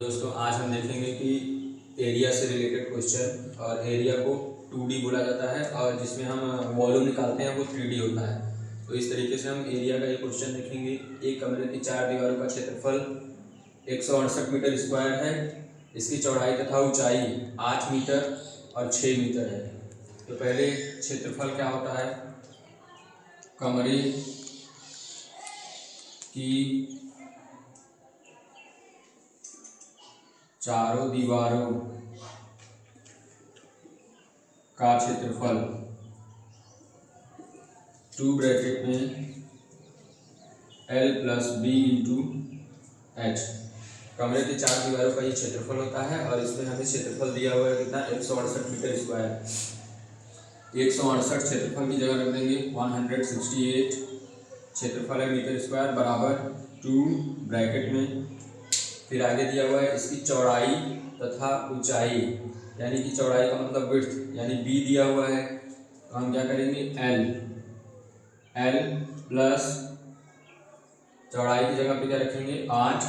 दोस्तों आज हम देखेंगे कि एरिया से रिलेटेड क्वेश्चन। और एरिया को 2D बोला जाता है और जिसमें हम वॉल्यूम निकालते हैं वो 3D होता है। तो इस तरीके से हम एरिया का ये क्वेश्चन देखेंगे। एक कमरे की 4 दीवारों का क्षेत्रफल 168 मीटर स्क्वायर है। इसकी चौड़ाई तथा ऊंचाई 8 मीटर और 6 मीटर है। तो पहले क्षेत्रफल क्या होता है? कमरे की चारों दीवारों का क्षेत्रफल 2 ब्रैकेट में L + B × H। कमरे की 4 दीवारों का ये क्षेत्रफल होता है और इसमें हमें क्षेत्रफल दिया हुआ है कितना? 168 मीटर स्क्वायर। 168 क्षेत्रफल की जगह रख देंगे 168 क्षेत्रफल है मीटर स्क्वायर बराबर 2 ब्रैकेट में। फिर आगे दिया हुआ है इसकी चौड़ाई तथा ऊंचाई, यानी कि चौड़ाई का मतलब विड्थ, यानी B दिया हुआ है। तो हम क्या करेंगे? L प्लस चौड़ाई की जगह पे क्या रखेंगे? 8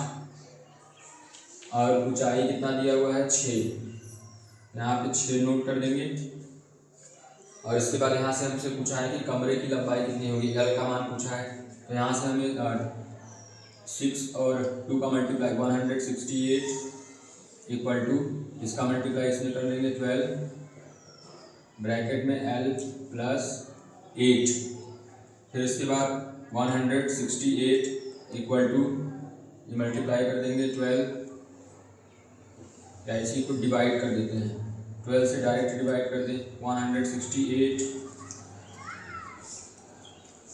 और ऊंचाई कितना दिया हुआ है? 6। यहाँ पे 6 नोट कर देंगे। और इसके बाद यहाँ से हमसे पूछा है कि कमरे की लंबाई कितनी होगी, L का मान पूछा है। तो यहाँ से हमें 6 और 2 का मल्टीप्लाई 168 इक्वल टू इसका मल्टीप्लाई इसमें कर लेंगे 12 ब्रैकेट में L + 8। फिर इसके बाद 168 इक्वल टू ये मल्टीप्लाई कर देंगे 12, या इसी को डिवाइड कर देते हैं। 12 से डायरेक्ट डिवाइड कर दें 168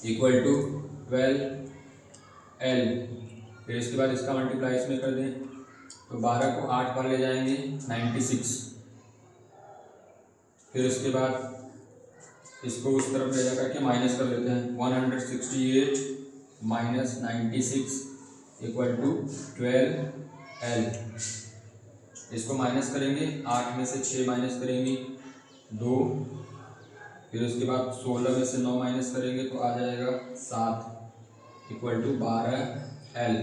इक्वल टू 12L। फिर इसके बाद इसका मल्टीप्लाई इसमें कर दें तो 12 को 8 बार ले जाएंगे 96। फिर उसके बाद इसको उस तरफ ले जा करके माइनस कर लेते हैं 168 - 96 इक्वल टू 12L। इसको माइनस करेंगे, 8 में से 6 माइनस करेंगे 2। फिर उसके बाद 16 में से 9 माइनस करेंगे तो आ जाएगा 7 इक्वल टू 12L।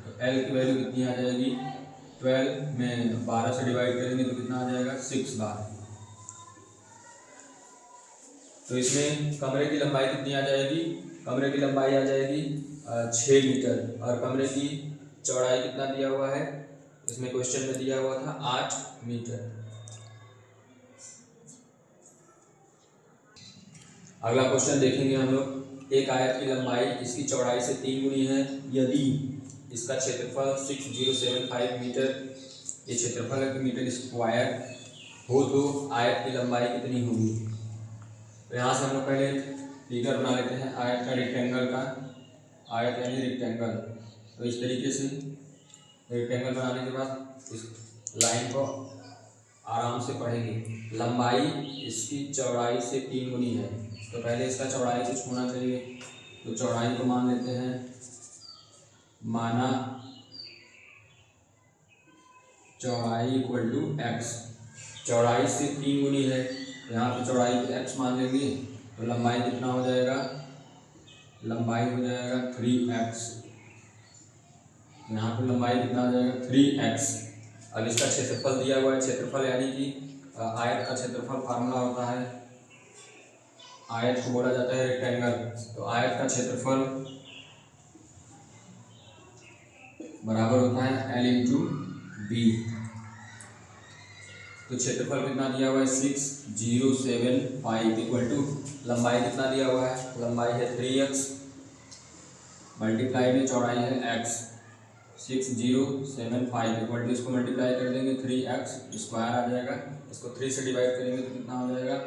तो L की वैल्यू कितनी आ जाएगी? 12 में 12 से डिवाइड करेंगे तो कितना आ जाएगा? 6 बार। तो इसमें कमरे की लंबाई कितनी आ जाएगी? कमरे की लंबाई आ जाएगी 6 मीटर। और कमरे की चौड़ाई कितना दिया हुआ है? इसमें क्वेश्चन में दिया हुआ था 8 मीटर। अगला क्वेश्चन देखेंगे हम लोग। एक आयत की लंबाई इसकी चौड़ाई से 3 गुनी है यदि इसका क्षेत्रफल 6075 मीटर, ये क्षेत्रफल है मीटर स्क्वायर हो तो आयत की लंबाई कितनी होगी? तो यहाँ से हम लोग पहले फिगर बना लेते हैं आयत का, रेक्टेंगल का। आयत यानी रेक्टेंगल। तो इस तरीके से रेक्टेंगल बनाने के बाद इस लाइन को आराम से पढ़ेंगे। लंबाई इसकी चौड़ाई से 3 गुनी है तो पहले इसका चौड़ाई कुछ होना चाहिए। तो चौड़ाई को मान लेते हैं, माना चौड़ाई इक्वल टू x। चौड़ाई से 3 गुनी है, यहाँ पे चौड़ाई को x मान लेंगे तो लंबाई कितना हो जाएगा? लंबाई हो जाएगा 3x। यहाँ पे लंबाई कितना आ जाएगा? 3x। अब इसका क्षेत्रफल दिया हुआ है। क्षेत्रफल यानी कि आयत का क्षेत्रफल फार्मूला होता है, आयत को बोला जाता है रेक्टेंगल। तो आयत का क्षेत्रफल बराबर होता है L × B। तो क्षेत्रफल कितना दिया हुआ है? 6075 इक्वल टू लंबाई कितना दिया हुआ है? लंबाई है 3x मल्टीप्लाई में चौड़ाई है x। 6075 इक्वल टू इसको मल्टीप्लाई कर देंगे 3x स्क्वायर आ जाएगा। इसको 3 से डिवाइड करेंगे तो कितना हो जाएगा?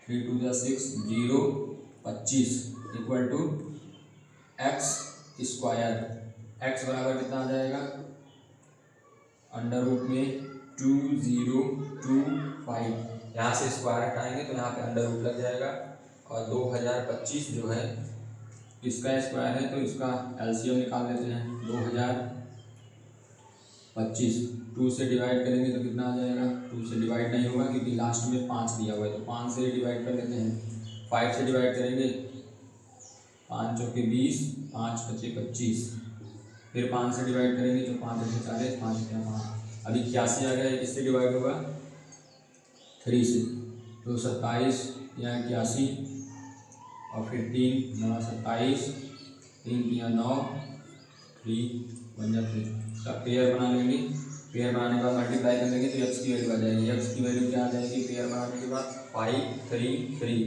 3 × 2 = 6 0 25 equal to x square. x बराबर कितना आ जाएगा? अंडर रूट में 2025। यहाँ से स्क्वायर हटाएंगे तो यहाँ पे अंडर रूट लग जाएगा। और 2025 जो है इसका स्क्वायर है तो इसका एलसीएम निकाल लेते हैं। 2025 2 से डिवाइड करेंगे तो कितना आ जाएगा? 2 से डिवाइड नहीं होगा क्योंकि लास्ट में 5 दिया हुआ है तो 5 से डिवाइड कर लेते हैं। 5 से डिवाइड करेंगे 5 चौके 20, 5 × 5 = 25। फिर 5 से डिवाइड करेंगे तो 5 × 40, 5 × 5 अभी 81 आ गया, किससे डिवाइड होगा 3 से, तो 27 यहाँ 81 और फिर 3 9 27, 3 3 9, 3 1 3। अब पेयर बना लेंगे, पेयर बनाने के बाद मल्टीप्लाई कर लेंगे तो एक्स की वैल्यू आ जाएगी। एक्स की वैल्यू क्या आ जाएगी पेयर बनाने के बाद 5 3 3,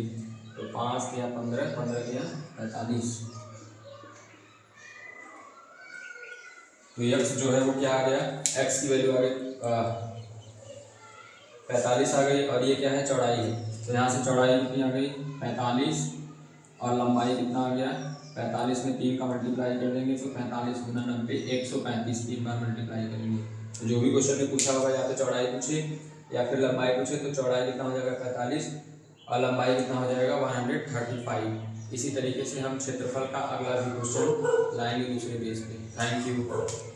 तो 5 या 15 15 या 45, तो एक्स जो है वो क्या आ गया, एक्स की वैल्यू आ गई 45 आ गई। और ये क्या है चौड़ाई है, तो यहाँ से चौड़ाई कितनी आ गई 45 और लंबाई कितना आ गया 45 में 3 का मल्टीप्लाई कर देंगे तो 45 गुना 90 135, 3 बार मल्टीप्लाई करेंगे। तो जो भी क्वेश्चन में पूछा होगा या तो चौड़ाई पूछे या फिर लंबाई पूछे, तो चौड़ाई कितना हो जाएगा 45 और लंबाई कितना हो जाएगा 135। इसी तरीके से हम क्षेत्रफल का अगला भी क्वेश्चन लाएंगे दूसरे पेज पे। Thank you.